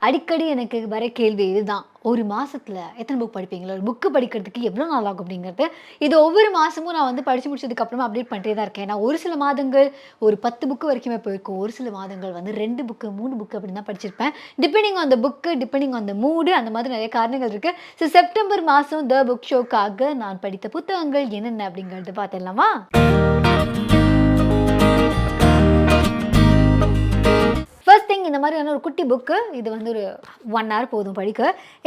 அடிக்கடி எனக்கு வர கேள்வி இதுதான். ஒரு மாசத்துல எத்தன புக் படிப்பீங்களா? ஒரு புக் படிக்கிறதுக்கு எவ்வளோ நாள் ஆகும் அப்படிங்கிறது. இது ஒவ்வொரு மாசமும் நான் வந்து படிச்சு முடிச்சதுக்கு அப்புறமா அப்டேட் பண்ணிட்டே தான் இருக்கேன். ஏன்னா ஒரு சில மாதங்கள் ஒரு 10 புக் வரைக்குமே போயிருக்கும். ஒரு சில மாதங்கள் வந்து 2 புக்கு, 3 புக் அப்படின்னு தான் படிச்சிருப்பேன். Depending on the book, depending on the mood அந்த மாதிரி நெறைய காரணங்கள் இருக்கு. செப்டம்பர் மாசம் த புக் ஷோக்காக நான் படித்த புத்தகங்கள் என்னென்ன அப்படிங்கிறத பார்த்துடலாமா? ஃபர்ஸ்ட் திங் இந்த மாதிரியான ஒரு குட்டி புக்கு. இது வந்து ஒரு 1 ஹவர் போதும் படிக்க.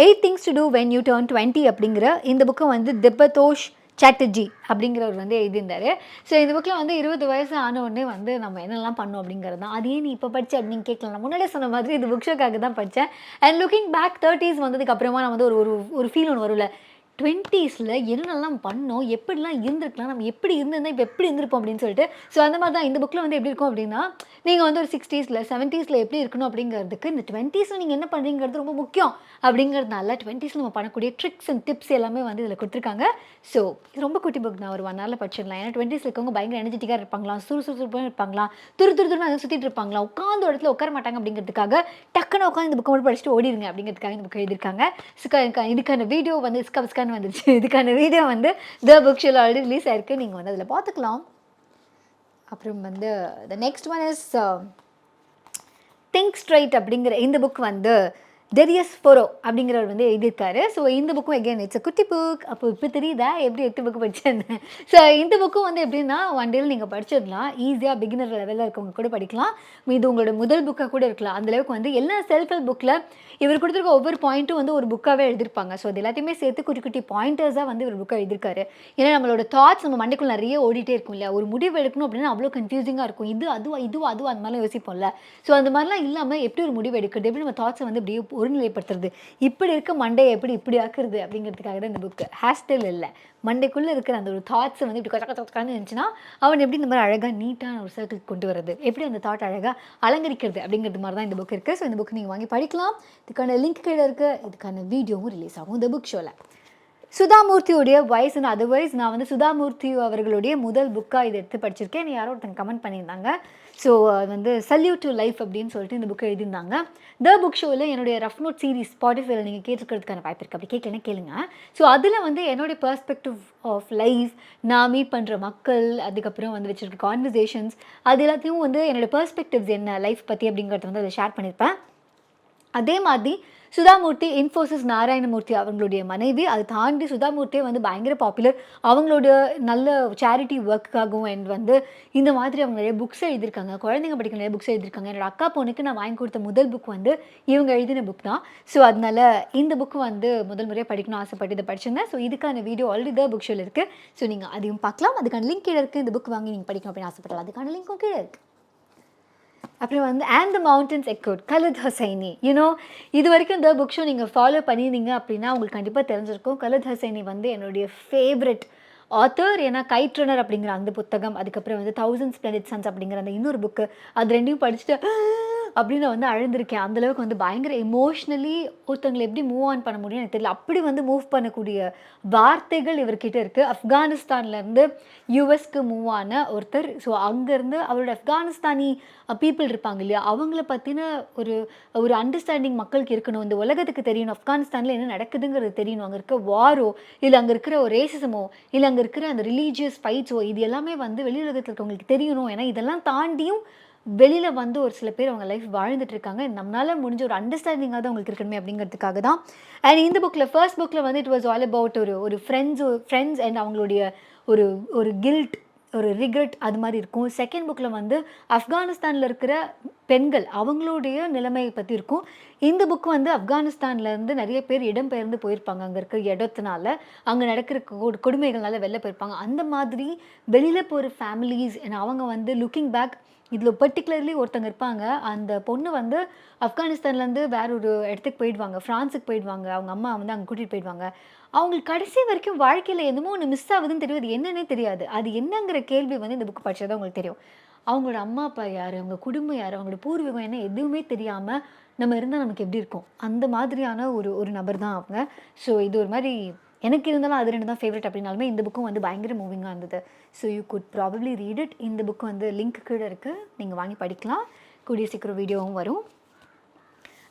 8 things to do when you turn 20 அப்படிங்கிற இந்த புக்க வந்து திபதோஷ் சாட்டர்ஜி அப்படிங்கிறவர் வந்து எழுதியிருந்தாரு. ஸோ இந்த புக்கில் வந்து 20 வயசு ஆன உடனே வந்து நம்ம என்னெல்லாம் பண்ணோம் அப்படிங்கிறது தான். அது ஏன் நீ இப்போ படிச்ச அப்படின்னு கேட்கலாம். நான் முன்னாடியே சொன்ன மாதிரி இது புக் ஷோக்காக தான் படித்தேன். அண்ட் லுக்கிங் பேக் 30s வந்ததுக்கு அப்புறமா நான் வந்து ஒரு ஒரு ஒரு ஃபீல் ஒன்று வரும்ல. 20ஸ்ல என்னென்னலாம் பண்ணோம், எப்படிலாம் இருந்திருக்கலாம், நம்ம எப்படி இருந்திருந்தா இப்போ எப்படி இருந்திருப்போம் அப்படின்னு சொல்லிட்டு. ஸோ அந்த மாதிரி தான் இந்த புக்கில் வந்து எப்படி இருக்கும் அப்படின்னா, நீங்கள் வந்து ஒரு 60ஸ்ல 70ஸ்ல எப்படி இருக்கணும் அப்படிங்கிறதுக்கு இந்த 20ஸ்ல நீங்கள் என்ன பண்ணுறீங்கிறது ரொம்ப முக்கியம் அப்படிங்கிறதுனால 20ஸ்ல நம்ம பண்ணக்கூடிய ட்ரிக்ஸ் அண்ட் டிப்ஸ் எல்லாமே வந்து இதில் கொடுத்துருக்காங்க. ஸோ இது ரொம்ப குட்டி புக் தான். ஒரு 1 ஹவரில் படிச்சிடலாம். ஏன்னா 20ஸ்ல இருக்கவங்க பயங்கர எனர்ஜெட்டிக்காக இருப்பாங்களாம், சுறுசுறுப்பாக இருப்பாங்களாம், துருன்னு அதை சுற்றிட்டு இருப்பாங்களாம், உட்காந்து ஒரு இடத்துல உட்கார மாட்டாங்க அப்படிங்கிறதுக்காக டக்குன்னு உட்காந்து இந்த புக்கை மட்டும் படிச்சுட்டு ஓடிடுங்க அப்படிங்கிறதுக்காக இந்த புக் எழுதியிருக்காங்க. இதுக்கான வீடியோ வந்து இஸ்கான்னு வந்துருச்சு. இதுக்கான வீடியோ வந்து த புக் ஷோல ஆல்ரெடி ரிலீஸ் ஆயிருக்கு. நீங்கள் வந்து அதில் பார்த்துக்கலாம். அப்புறம் வந்து the next one is think straight அப்படிங்கிற இந்த புக் வந்து டெரியஸ் ஃபோரோ அப்படிங்கிறவர் வந்து எழுதியிருக்காரு. ஸோ இந்த புக்கும் எகெயின் இட்ஸ் அ குட்டி புக். அப்போ இப்போ தெரியுதா எப்படி 8 புக்கு படித்தேன். ஸோ இந்த புக்கும் வந்து எப்படின்னா ஒன் டேயில் நீங்கள் படிச்சிடலாம். ஈஸியாக பிகினர் லெவலில் இருக்கவங்க கூட படிக்கலாம். இது உங்களோட முதல் புக்காக கூட இருக்கலாம். அந்தளவுக்கு வந்து எல்லா செல்ஃப் ஹெல்ப் புக்கில் இவர் கொடுத்துருக்க ஒவ்வொரு பாயிண்ட்டும் வந்து ஒரு புக்காகவே எழுதியிருப்பாங்க. ஸோ அது எல்லாத்தையுமே சேர்த்து குட்டி குட்டி பாயிண்டர்ஸாக வந்து இவர் புக்காக எழுதியிருக்காரு. ஏன்னா நம்மளோட தாட்ஸ் நம்ம மண்டைக்குள்ள நிறைய ஓடிட்டே இருக்கும் இல்லையா? ஒரு முடிவு எடுக்கணும் அப்படின்னா அவ்வளோ கன்ஃபியூசிங்காக இருக்கும். இது அதுவா அந்த மாதிரிலாம் யோசிப்போம்ல. ஸோ அந்த மாதிரிலாம் இல்லாமல் எப்படி ஒரு முடிவு எடுக்கிறது, எப்படி நம்ம தாட்ஸை வந்து இப்படியே ஒருநிலைப்படுத்துறது, இப்படி இருக்க மண்டையை எப்படி இப்படி ஆக்குறது அப்படிங்கிறதுக்காக தான் இந்த புக்கு. ஹேர்ஸ்டைல் இல்லை, மண்டைக்குள்ளே இருக்கிற அந்த ஒரு தாட்ஸை வந்து இப்படி கச்சக்கான்னு இருந்துச்சுன்னா அவன் எப்படி இந்த மாதிரி அழகாக நீட்டான ஒரு சர்க்கிள் கொண்டு வரது, எப்படி அந்த தாட் அழகாக அலங்கரிக்கிறது அப்படிங்கிறது மாதிரி தான் இந்த புக் இருக்குது. ஸோ இந்த புக் நீங்கள் வாங்கி படிக்கலாம். இதுக்கான லிங்க் கீழே இருக்குது. இதுக்கான வீடியோவும் ரிலீஸ் ஆகும் இந்த புக் ஷோவில். சுதாமூர்த்தியுடைய வாய்ஸ் அண்ட் அதர்வைஸ் நான் வந்து சுதாமூர்த்தி அவர்களுடைய முதல் புக்காக இதை எடுத்து படிச்சிருக்கேன். யாரோ ஒருத்தங்க கமெண்ட் பண்ணியிருந்தாங்க. ஸோ வந்து சல்யூட் டு லைஃப் அப்படின்னு சொல்லிட்டு இந்த புக்கை எழுதியிருந்தாங்க. த புக் ஷோவில் என்னுடைய ரஃப் நோட் சீரிஸ் ஸ்பாட்டிஃபைல நீங்கள் கேட்டுக்கிறதுக்கான வாய்ப்பு இருக்குது. அப்படி கேட்கலன்னா கேளுங்க. ஸோ அதில் வந்து என்னுடைய பெர்ஸ்பெக்டிவ் ஆஃப் லைஃப், நான் மீட் பண்ணுற மக்கள், அதுக்கப்புறம் வந்து வச்சுருக்க கான்வர்சேஷன்ஸ், அது எல்லாத்தையும் வந்து என்னோடய பெர்ஸ்பெக்டிவ்ஸ் என்ன லைஃப் பற்றி அப்படிங்கிறத வந்து அதை ஷேர் பண்ணியிருப்பேன். அதே மாதிரி சுதாமூர்த்தி இன்ஃபோசிஸ் நாராயணமூர்த்தி அவங்களுடைய மனைவி. அதை தாண்டி சுதாமூர்த்தியே வந்து பயங்கர பாப்புலர். அவங்களோட நல்ல சேரிட்டி ஒர்க்குக்காகவும் அண்ட் வந்து இந்த மாதிரி அவங்க நிறைய புக்ஸ் எழுதியிருக்காங்க. குழந்தைங்க படிக்கிற நிறைய புக்ஸ் எழுதியிருக்காங்க. என்னோட அக்கா பொண்ணுக்கு நான் வாங்கி கொடுத்த முதல் புக் வந்து இவங்க எழுதின புக் தான். ஸோ அதனால இந்த புக்கு வந்து முதல் முறையாக படிக்கணும்னு ஆசைப்பட்டு இதை படிச்சிருந்தேன். ஸோ இதுக்கான வீடியோ ஆல்ரெடி த புக் ஷோவில் இருக்குது. ஸோ நீங்கள் அதையும் பார்க்கலாம். அதுக்கான லிங்க் கீழே இருக்குது. இந்த புக் வாங்கி நீங்கள் படிக்கணும் அப்படின்னு ஆசைப்படலாம். அதுக்கான லிங்க்கும் கீழே இருக்குது. அப்புறம் வந்து அண்ட் த மவுண்டன்ஸ் எக்கோட் கலத் ஹசைனி. இது வரைக்கும் இந்த புக் ஷோ நீங்கள் ஃபாலோ பண்ணியிருந்தீங்க அப்படின்னா உங்களுக்கு கண்டிப்பாக தெரிஞ்சிருக்கும். கலத் ஹசைனி வந்து என்னுடைய ஃபேவரட் ஆத்தர். ஏன்னா கைட்ரனர் அப்படிங்கிற அந்த புத்தகம், அதுக்கப்புறம் வந்து 1000 ஸ்ப்ளெண்டிட் சன்ஸ் அப்படிங்கிற அந்த இன்னொரு புக்கு, அது ரெண்டையும் படிச்சுட்டு அப்படின்னு நான் வந்து அழுந்திருக்கேன். அந்தளவுக்கு வந்து பயங்கர எமோஷ்னலி ஒருத்தவங்களை எப்படி மூவ் ஆன் பண்ண முடியும் எனக்கு தெரியல. அப்படி வந்து மூவ் பண்ணக்கூடிய வார்த்தைகள் இவர்கிட்ட இருக்குது. ஆப்கானிஸ்தான்லேருந்து யூஎஸ்க்கு மூவ் ஆன ஒருத்தர். ஸோ அங்கேருந்து அவரோட ஆப்கானிஸ்தானி பீப்புள் இருப்பாங்க இல்லையா, அவங்கள பற்றின ஒரு ஒரு அண்டர்ஸ்டாண்டிங் மக்களுக்கு இருக்கணும். இந்த உலகத்துக்கு தெரியணும் ஆப்கானிஸ்தானில் என்ன நடக்குதுங்கிறது தெரியணும். அங்கே இருக்க வாரோ, இல்லை அங்கே இருக்கிற ஒரு ரேசிசமோ, இல்லை அங்கே இருக்கிற அந்த ரிலீஜியஸ் ஃபைட்ஸோ, இது எல்லாமே வந்து வெளி உலகத்தில் இருக்கவங்களுக்கு தெரியணும். ஏன்னா இதெல்லாம் தாண்டியும் வெளியில் வந்து ஒரு சில பேர் அவங்க லைஃப் வாழ்ந்துட்டு இருக்காங்க. நம்மளால் முடிஞ்ச ஒரு அண்டர்ஸ்டாண்டிங்காக தான் அவங்களுக்கு இருக்கணுமே அப்படிங்கிறதுக்காக தான். அண்ட் இந்த புக்கில் ஃபர்ஸ்ட் புக்கில் வந்து இட் வாஸ் ஆல் அபவுட் ஒரு ஃப்ரெண்ட்ஸ் அண்ட் அவங்களுடைய ஒரு ஒரு கில்ட், ஒரு ரிக்ரெட் அது மாதிரி இருக்கும். செகண்ட் புக்கில் வந்து ஆப்கானிஸ்தானில் இருக்கிற பெண்கள் அவங்களுடைய நிலைமையை பற்றி இருக்கும். இந்த புக் வந்து ஆப்கானிஸ்தான்லேருந்து நிறைய பேர் இடம்பெயர்ந்து போயிருப்பாங்க. அங்கே இருக்கிற இடத்தினால, அங்கே நடக்கிற கொடுமைகள்னால வெளில போயிருப்பாங்க. அந்த மாதிரி வெளியில் போகிற ஃபேமிலிஸ் அவங்க வந்து லுக்கிங் பேக். இதில் பர்டிகுலர்லி ஒருத்தங்க இருப்பாங்க. அந்த பொண்ணு வந்து ஆப்கானிஸ்தான்லேருந்து வேற ஒரு இடத்துக்கு போயிடுவாங்க, ஃப்ரான்ஸுக்கு போயிடுவாங்க. அவங்க அம்மா வந்து அங்கே கூட்டிகிட்டு போயிடுவாங்க. அவங்களுக்கு கடைசி வரைக்கும் வாழ்க்கையில் என்னமோ ஒன்று மிஸ் ஆகுதுன்னு தெரியும். அது என்னன்னே தெரியாது. அது என்னங்கிற கேள்வி வந்து இந்த புக்கு படிச்சா தான் உங்களுக்கு தெரியும். அவங்களோட அம்மா அப்பா யார், அவங்க குடும்பம் யார், அவங்களோட பூர்வீகம் என்ன, எதுவுமே தெரியாமல் நம்ம இருந்தால் நமக்கு எப்படி இருக்கும், அந்த மாதிரியான ஒரு நபர் தான் அவங்க. ஸோ இது ஒரு மாதிரி எனக்கு இருந்தாலும் அது 2 தான் ஃபேவரட் அப்படின்னாலுமே இந்த புக்கும் வந்து பயங்கர மூவிங்காக இருந்தது. So you good probably read it. இந்த புக் வந்து லிங்க் கீழே இருக்குது, நீங்கள் வாங்கி படிக்கலாம். கூடிய சீக்கிரம் வீடியோவும் வரும்.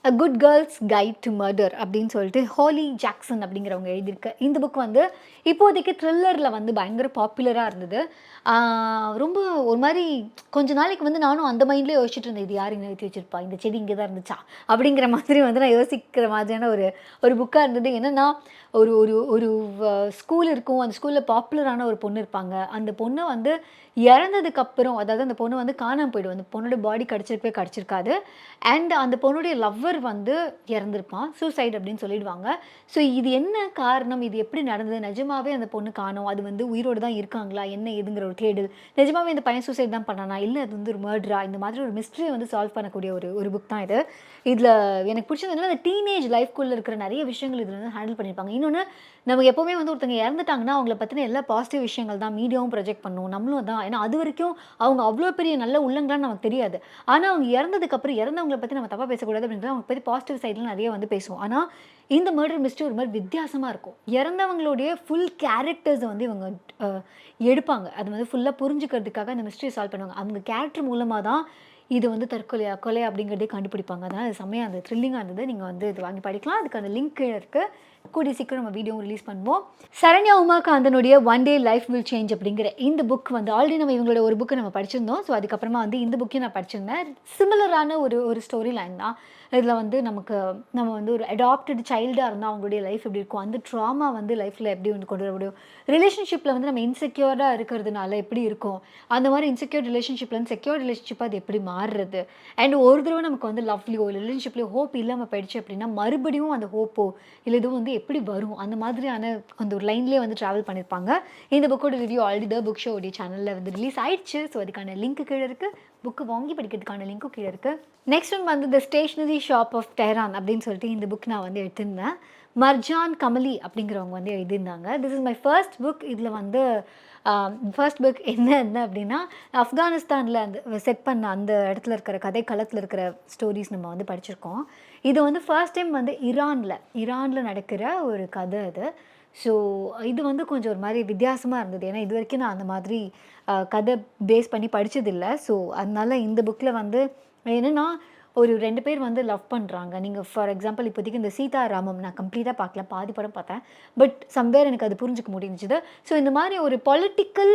A good girls guide to murder அப்படின்னு சொல்லிட்டு ஹாலி ஜாக்சன் அப்படிங்கிறவங்க எழுதியிருக்க இந்த புக் வந்து இப்போதைக்கு த்ரில்லரில் வந்து பயங்கர பாப்புலராக இருந்தது. ரொம்ப ஒரு மாதிரி கொஞ்ச நாளைக்கு வந்து நானும் அந்த மைண்ட்லேயே யோசிச்சுட்டு இருந்தேன், இது யார் இங்கே நிறுத்தி வச்சிருப்பா, இந்த செடி இங்கே தான் இருந்துச்சா அப்படிங்கிற மாதிரி வந்து நான் யோசிக்கிற மாதிரியான ஒரு புக்காக இருந்தது. என்னென்னா ஒரு ஒரு ஒரு ஸ்கூல் இருக்கும், அந்த ஸ்கூலில் பாப்புலரான ஒரு பொண்ணு இருப்பாங்க. அந்த பொண்ணை வந்து இறந்ததுக்கப்புறம், அதாவது அந்த பொண்ணு வந்து காணாமல் போயிடும். அந்த பொண்ணோட பாடி கிடச்சிருக்காது. அண்ட் அந்த பொண்ணுடைய லவ்வர் வந்து இறந்துருப்பான், சூசைட் அப்படின்னு சொல்லிடுவாங்க. ஸோ இது என்ன காரணம், இது எப்படி நடந்தது, நிஜமாவே அந்த பொண்ணு காணோம், அது வந்து உயிரோடு தான் இருக்காங்களா, என்ன ஏதுங்கிற ஒரு தேடல், நிஜமாவே இந்த பையன் சூசைட் தான் பண்ணானா, இல்லை அது வந்து ஒரு மர்டரா, இந்த மாதிரி ஒரு மிஸ்ட்ரியை வந்து சால்வ் பண்ணக்கூடிய ஒரு புக் தான் இது. இதில் எனக்கு பிடிச்சது என்னன்னா, அந்த டீனேஜ் லைஃப்குள்ளே இருக்கிற நிறைய விஷயங்கள் இதில் வந்து ஹேண்டில் பண்ணியிருப்பாங்க. இன்னொன்று, நம்ம எப்போவுமே வந்து ஒருத்தங்க இறந்துட்டாங்கன்னா அவங்கள பற்றின எல்லா பாசிட்டிவ் விஷயங்கள் தான் மீடியாவும் ப்ரொஜெக்ட் பண்ணும், நம்மளும் தான். ஏன்னா அது வரைக்கும் அவங்க அவ்வளோ பெரிய நல்ல உள்ளங்களான்னு நமக்கு தெரியாது. ஆனால் அவங்க இறந்ததுக்கப்புறம் இறந்தவங்களை பற்றி நம்ம தப்பாக பேசக்கூடாது அப்படின்றது அவங்க பற்றி பாசிட்டிவ் சைடில் நிறைய வந்து பேசுவோம். ஆனால் இந்த மர்டர் மிஸ்ட்ரி ஒரு மாதிரி வித்தியாசமாக இருக்கும். இறந்தவங்களுடைய ஃபுல் கேரக்டர்ஸை வந்து இவங்க எடுப்பாங்க. அது வந்து ஃபுல்லாக புரிஞ்சுக்கிறதுக்காக அந்த மிஸ்ட்ரியை சால்வ் பண்ணுவாங்க. அவங்க கேரக்டர் மூலமாக தான் இது வந்து தற்கொலையா கொலை அப்படிங்கிறதே கண்டுபிடிப்பாங்க. அதனால் அது செம்மையாக இருந்தது, த்ரில்லிங்காக இருந்தது. நீங்கள் வந்து இது வாங்கி படிக்கலாம். அதுக்கு அந்த லிங்க் இருக்குது. கூடிய சீக்கிரம் நம்ம வீடியோவும் ரிலீஸ் பண்ணுவோம். சரண்யா உமாகாந்தனுடைய one day life will change அப்படிங்கிற இந்த புக் வந்து ஆல்ரெடி நம்ம இவங்களோட ஒரு புக்கு நம்ம படிச்சிருந்தோம். ஸோ அதுக்கப்புறமா வந்து இந்த புக்கையும் நான் படிச்சிருந்தேன். சிமிலரான ஒரு ஸ்டோரி லைன் தான். இதில் வந்து நம்ம வந்து ஒரு அடாப்டட் சைல்டாக இருந்தால் அவங்களுடைய லைஃப் எப்படி இருக்கும், அந்த ட்ராமா வந்து லைஃப்பில் எப்படி வந்து கொண்டு வர முடியும், ரிலேஷன்ஷிப்பில் வந்து நம்ம இன்செக்யூர்டாக இருக்கிறதுனால எப்படி இருக்கும், அந்த மாதிரி இன்செக்யூர் ரிலேஷன்ஷிப்லேருந்து செக்யூர் ரிலேஷன்ஷிப்பாக அது எப்படி மாறுறது, அண்ட் ஒரு தடவை நமக்கு வந்து லவ்லியோ இல்லை ரிலேஷன்ஷிப்லேயோ ஹோப் இல்லாமல் போயிடுச்சு அப்படின்னா மறுபடியும் அந்த ஹோப்போ இல்லை இதுவும் வந்து எப்படி வரும், அந்த மாதிரியான அந்த ஒரு லைன்லேயே வந்து ட்ராவல் பண்ணியிருப்பாங்க. இந்த புக்கோட review already the book show உடைய சேனலில் வந்து ரிலீஸ் ஆயிடுச்சு. ஸோ அதுக்கான லிங்க் கீழே இருக்குது, புக்கு வாங்கி படிக்கிறதுக்கான லிங்க்கும் கீழே இருக்குது. நெக்ஸ்ட் ஒன் வந்து த ஸ்டேஷ்னரி ஷாப் ஆஃப் டெஹரான் அப்படின்னு சொல்லிட்டு இந்த புக் நான் வந்து எடுத்திருந்தேன். மர்ஜான் கமலி அப்படிங்கிறவங்க வந்து எழுதியிருந்தாங்க. This is my first book. இதில் வந்து ஃபர்ஸ்ட் புக் என்ன அப்படின்னா, ஆப்கானிஸ்தானில் அந்த செட் பண்ண அந்த இடத்துல இருக்கிற கதை களத்தில் இருக்கிற ஸ்டோரிஸ் நம்ம வந்து படிச்சிருக்கோம். இது வந்து ஃபர்ஸ்ட் டைம் வந்து ஈரானில் நடக்கிற ஒரு கதை அது. ஸோ இது வந்து கொஞ்சம் ஒரு மாதிரி வித்தியாசமாக இருந்தது. ஏன்னா இது வரைக்கும் நான் அந்த மாதிரி கதை பேஸ் பண்ணி படித்ததில்லை. ஸோ அதனால இந்த புக்கில் வந்து என்னென்னா, ஒரு 2 பேர் வந்து லவ் பண்ணுறாங்க. நீங்கள் ஃபார் எக்ஸாம்பிள் இப்போதைக்கு இந்த சீதாராமம் நான் கம்ப்ளீட்டாக பார்க்கல, பாதி படம் பார்த்தேன். பட் சம்வேர் எனக்கு அது புரிஞ்சுக்க முடிஞ்சுது. ஸோ இந்த மாதிரி ஒரு பொலிட்டிக்கல்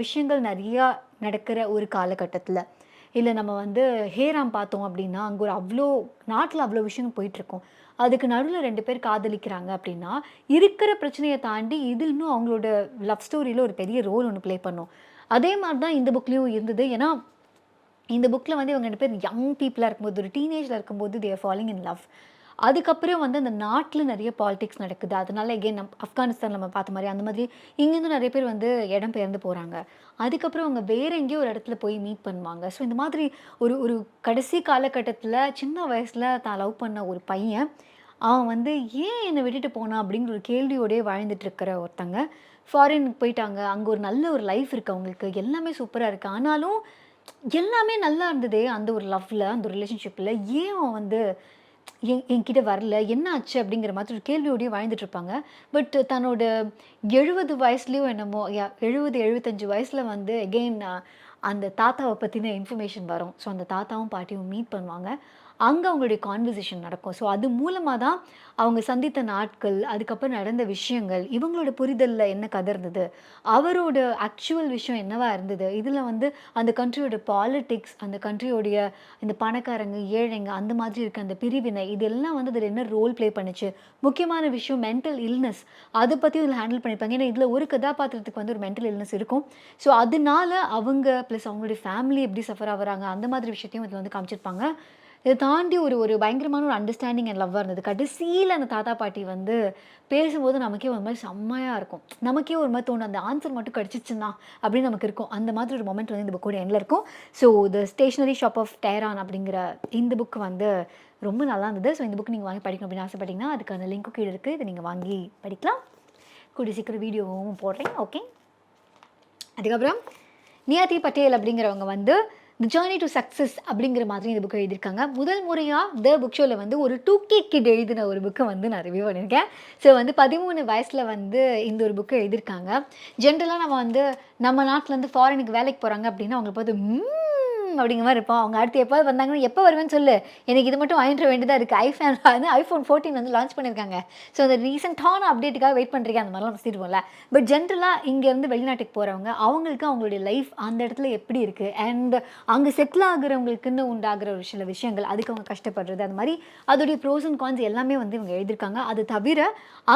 விஷயங்கள் நிறையா நடக்கிற ஒரு காலகட்டத்தில், இல்லை நம்ம வந்து ஹேராம் பார்த்தோம் அப்படின்னா, அங்கே நாட்டில் அவ்வளோ விஷயம் போயிட்டுருக்கும். அதுக்கு நடுவில் 2 பேர் காதலிக்கிறாங்க அப்படின்னா, இருக்கிற பிரச்சனையை தாண்டி இது இன்னும் அவங்களோட லவ் ஸ்டோரியில் ஒரு பெரிய ரோல் ஒன்று ப்ளே பண்ணும். அதே மாதிரி தான் இந்த புக்லேயும் இருந்தது. ஏன்னா இந்த புக்கில் வந்து இவங்க 2 பேர் யங் பீப்புளாக இருக்கும்போது, ஒரு டீனேஜில் இருக்கும்போது they are falling in love. அதுக்கப்புறம் வந்து அந்த நாட்டில் நிறைய பாலிடிக்ஸ் நடக்குது. அதனால எகெயின் ஆப்கானிஸ்தான் நம்ம பார்த்த மாதிரி அந்த மாதிரி இங்கேருந்து நிறைய பேர் வந்து இடம் பெயர்ந்து போகிறாங்க. அதுக்கப்புறம் அவங்க வேற எங்கேயோ ஒரு இடத்துல போய் மீட் பண்ணுவாங்க. ஸோ இந்த மாதிரி ஒரு ஒரு கடைசி காலகட்டத்தில் சின்ன வயசில் தான் லவ் பண்ண ஒரு பையன், அவன் வந்து ஏன் என்னை விட்டுட்டு போனான் அப்படிங்கிற ஒரு கேள்வியோடய வாழ்ந்துட்டுருக்கிற ஒருத்தங்க ஃபாரினுக்கு போயிட்டாங்க. அங்கே ஒரு நல்ல ஒரு லைஃப் இருக்குது அவங்களுக்கு, எல்லாமே சூப்பராக இருக்குது. ஆனாலும் எல்லாமே நல்லா இருந்ததே அந்த ஒரு லவ்வில், அந்த ஒரு ரிலேஷன்ஷிப்பில், ஏன் அவன் வந்து என்கிட்ட வரல, என்ன ஆச்சு அப்படிங்கிற மாதிரி ஒரு கேள்வியோடய வாழ்ந்துட்டுருப்பாங்க. பட் தன்னோட 70 வயசுலேயோ என்னமோ 75 வயசில் வந்து எகெயின் அந்த தாத்தாவை பற்றின இன்ஃபர்மேஷன் வரும். ஸோ அந்த தாத்தாவும் பாட்டியும் மீட் பண்ணுவாங்க. அங்கே அவங்களுடைய கான்வர்சேஷன் நடக்கும். ஸோ அது மூலமாக தான் அவங்க சந்தித்த நாட்கள், அதுக்கப்புறம் நடந்த விஷயங்கள், இவங்களோட புரிதலில் என்ன கதை இருந்தது, அவரோட ஆக்சுவல் விஷயம் என்னவா இருந்தது, இதில் வந்து அந்த கண்ட்ரியோட பாலிட்டிக்ஸ், அந்த கண்ட்ரியோடைய இந்த பணக்காரங்க ஏழைங்க அந்த மாதிரி இருக்க அந்த பிரிவினை, இதெல்லாம் வந்து அதில் என்ன ரோல் ப்ளே பண்ணுச்சு, முக்கியமான விஷயம் மென்டல் இல்னஸ், அதை பற்றியும் இதில் ஹேண்டில் பண்ணியிருப்பாங்க. ஏன்னா இதில் ஒரு கதாபாத்திரத்துக்கு வந்து ஒரு மென்டல் இல்னஸ் இருக்கும். ஸோ அதனால அவங்க ப்ளஸ் அவங்களுடைய ஃபேமிலி எப்படி சஃபர் ஆகுறாங்க அந்த மாதிரி விஷயத்தையும் இதில் வந்து காமிச்சிருப்பாங்க. இதை தாண்டி ஒரு பயங்கரமான ஒரு அண்டர்ஸ்டாண்டிங் அண்ட் லவ்வாக இருந்தது. கடைசியில் அந்த தாத்தா பாட்டி வந்து பேசும்போது நமக்கே ஒரு மாதிரி செம்மையாக இருக்கும். நமக்கே ஒரு மாதிரி தோணும், அந்த ஆன்சர் மட்டும் கிடச்சிச்சுன்னா அப்படின்னு நமக்கு இருக்கும். அந்த மாதிரி ஒரு மொமெண்ட் வந்து இந்த புக்கோட எண்டில் இருக்கும். So the stationery shop of Tehran அப்படிங்கிற இந்த புக் வந்து ரொம்ப நல்லா இருந்தது. ஸோ இந்த புக் நீங்கள் வாங்கி படிக்கணும் அப்படின்னு ஆசைப்பட்டீங்கன்னா அதுக்கான லிங்க்கும் கீழே இருக்குது, இதை நீங்கள் வாங்கி படிக்கலாம். கூடிய சீக்கிரம் வீடியோவும் போடுறேன். ஓகே, அதுக்கப்புறம் நியாதி பட்டேல் அப்படிங்கிறவங்க வந்து தி ஜர்னி டு சக்ஸஸ் அப்படிங்கிற மாதிரி இந்த புக்கை எழுதியிருக்காங்க. முதல் முறையாக த புக் ஷோவில் வந்து ஒரு 2K கிட் எழுதின ஒரு புக்கை வந்து நான் ரிவ்யூ பண்ணியிருக்கேன். ஸோ வந்து 13 வயசில் வந்து இந்த ஒரு புக்கை எழுதியிருக்காங்க. ஜென்ரலாக நம்ம வந்து நம்ம நாட்டிலேருந்து ஃபாரினுக்கு வேலைக்கு போகிறாங்க அப்படின்னா அவங்களை பார்த்து அப்படிங்கிற மாதிரி இருப்போம். அவங்க அடுத்து எப்போ வந்தாங்கன்னா எப்போ வருவேன்னு சொல்லு, எனக்கு இது மட்டும் வாங்கிட்டு வர வேண்டியதாக இருக்குது. ஐஃபோன் 14 வந்து லான்ச் பண்ணியிருக்காங்க. ஸோ அந்த ரீசெண்டான அப்டேட்டுக்காக வெயிட் பண்ணுறீங்க அந்த மாதிரிலாம் பேசிடுவோம்ல. பட் ஜென்ரலாக இங்கேருந்து வெளிநாட்டுக்கு போகிறவங்க அவங்களுக்கு அவங்களுடைய லைஃப் அந்த இடத்துல எப்படி இருக்குது அண்ட் அங்கே செட்டில் ஆகுறவங்களுக்குன்னு உண்டாகிற ஒரு சில விஷயங்கள், அதுக்கு அவங்க கஷ்டப்படுறது, அந்த மாதிரி அதோடைய ப்ரோஸ் அண்ட் கான்ஸ் எல்லாமே வந்து இவங்க எழுதியிருக்காங்க. அது தவிர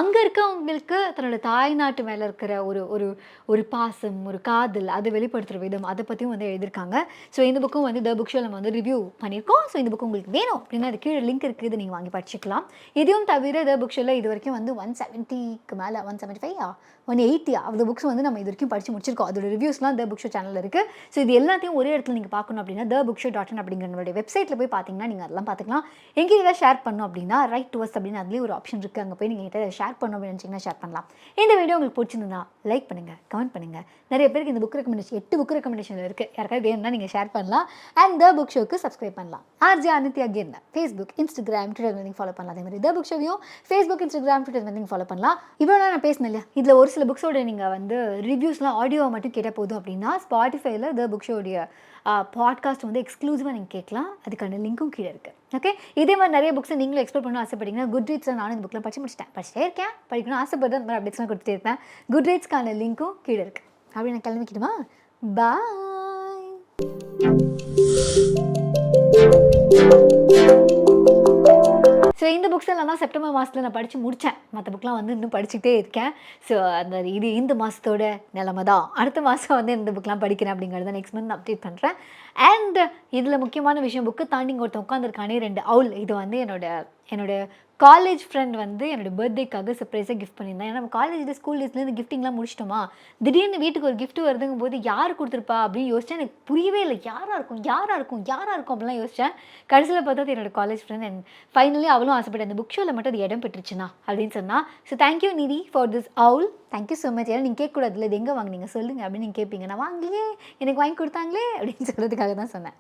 அங்கே இருக்கவங்களுக்கு தன்னோட தாய்நாட்டு மேலே இருக்கிற ஒரு ஒரு ஒரு பாசம், ஒரு காதல், அதை வெளிப்படுத்துகிற விதம், அதை பற்றியும் வந்து எழுதியிருக்காங்க. ஸோ இந்த புக்கும் வந்து த புக் ஷோவில் நம்ம வந்து ரிவ்யூ பண்ணியிருக்கோம். ஸோ இந்த புக்கு உங்களுக்கு வேணும் அப்படின்னா அது கீழே லிங்க் இருக்குது, இதை நீங்கள் வாங்கி படிச்சுக்கலாம். இதையும் தவிர த புக் ஷோவில் இது வரைக்கும் வந்து 170க்கு மேலே 175 180 அந்த புக்ஸ் வந்து நம்ம இது வரைக்கும் படித்து முடிச்சிருக்கோம். அதோட ரிவ்யூஸ்லாம் த புக் ஷோ சேனலில் இருக்குது. ஸோ இது எல்லாத்தையும் ஒரே இடத்துல நீங்கள் பார்க்கணும் அப்படின்னா thebookshop.in அப்படிங்கிற நம்மளுடைய வெப்சைட்டில் போய் பார்த்தீங்கன்னா நீங்கள் அதெல்லாம் பார்த்துக்கலாம். எங்கேயும் ஷேர் பண்ணணும் அப்படின்னா ரைட் டு அஸ் அப்படின்னு அதுலேயே ஒரு ஆப்ஷன் இருக்குது. அங்கே போய் நீங்கள் கிட்ட ஷேர் பண்ணணும் அப்படின்னு நினச்சிங்கன்னா ஷேர் பண்ணலாம். இந்த வீடியோ உங்களுக்கு பிடிச்சிருந்தா லைக் பண்ணுங்கள், கமெண்ட் பண்ணுங்கள். நிறைய பேருக்கு இந்த புக் ரெக்கமெண்டேஷன் 8 புக் ரெக்கமெண்டேஷன் இருக்குது. யாருக்காவது வேணும்னா நீங்கள் ஷேர் பண்ணலாம். அண்ட் த புக் ஷோக்கு சப்ஸ்கிரைப் பண்ணலாம். ஆர்ஜே அனித்யா கேர்ல ஃபேஸ்புக், இன்ஸ்டாகிராம், ட்விட்டர் வந்து ஃபாலோ பண்ணலாம். அதே மாதிரி த புக் ஷோவையும் ஃபேஸ்புக், இன்ஸ்டாகிராம், ட்விட்டர் வந்து ஃபாலோ பண்ணலாம். இவ்வளோ நான் பேசினேன் இல்லையா, இதில் ஒரு சில புக்ஸோட நீங்கள் வந்து ரிவ்யூஸ்லாம் ஆடியோவை மட்டும் கேட்டால் போதும் அப்படின்னா ஸ்பாட்டிஃபைல த புக் ஷோடைய பாட்காஸ்ட் வந்து எக்ஸ்க்ளூசிவாக நீங்கள் கேட்கலாம். அதுக்கான லிங்க்கும் கீழே இருக்குது. ஓகே, இதே மாதிரி நிறைய புக்ஸை நீங்களும் எக்ஸ்ப்ளோர் பண்ணணும் ஆசைப்பட்டீங்கன்னா குட்ரீட்ஸில் நானும் இந்த புக்கில் படிச்சுட்டே இருக்கேன். படிக்கணும் ஆசைப்படுறது அந்த மாதிரி அப்டேட்ஸ்லாம் கொடுத்துட்டே இருப்பேன். குட்ரீட்ஸ்க்கான லிங்க்கும் கீழே இருக்குது. அப்படி நான் கிளம்பிக்கிட்டுமா? பாய். ஸோ இந்த புக்ஸ் எல்லாம் தான் செப்டம்பர் மாதத்தில் நான் படித்து முடித்தேன். மற்ற புக்கெலாம் வந்து இன்னும் படிச்சுக்கிட்டே இருக்கேன். ஸோ அந்த இது இந்த மாதத்தோட நிலமை தான். அடுத்த மாதம் வந்து இந்த புக்கெலாம் படிக்கிறேன் அப்படிங்கிறத நெக்ஸ்ட் மந்த் அப்டேட் பண்ணுறேன். அண்ட் இதில் முக்கியமான விஷயம், புக்கு தாண்டி இங்கே ஒருத்தன் உட்காந்துருக்கானே 2 அவுல். இது வந்து என்னோட காலேஜ் ஃப்ரெண்ட் வந்து என்னோடய பர்த்டேக்காக சர்ப்ரைஸாக கிஃப்ட் பண்ணியிருந்தேன். ஏன்னா நம்ம காலேஜ் ஸ்கூல் டேஸ்லேருந்து கிஃப்டிங்லாம் முடிச்சிட்டோமா, திடீர்னு வீட்டுக்கு ஒரு கிஃப்ட் வருதுங்கும் போது யார் கொடுத்துருப்பா அப்படின்னு யோசிச்சேன். எனக்கு புரியவே இல்லை, யாராக இருக்கும் அப்படிலாம் யோசித்தேன். கடைசியில் பார்த்தா என்னோட காலேஜ் ஃப்ரெண்ட். அண்ட் ஃபைனலி அவளும் ஆசைப்பட்டேன் இந்த புக் ஷோவில் மட்டும் அது இடம் பெற்றுச்சுன்னா அப்படின்னு சொன்னால். ஸோ தேங்க்யூ நிதி for this owl. Thank you so much. ஏன்னா நீங்கள் கேட்கக்கூடாதுல, இது எங்கே வாங்கினீங்க சொல்லுங்கள் அப்படின்னு நீங்கள் கேட்பீங்க. நான் வாங்கலையே, எனக்கு வாங்கி கொடுத்தாங்களே அப்படின்னு சொல்கிறதுக்காக தான் சொன்னேன்.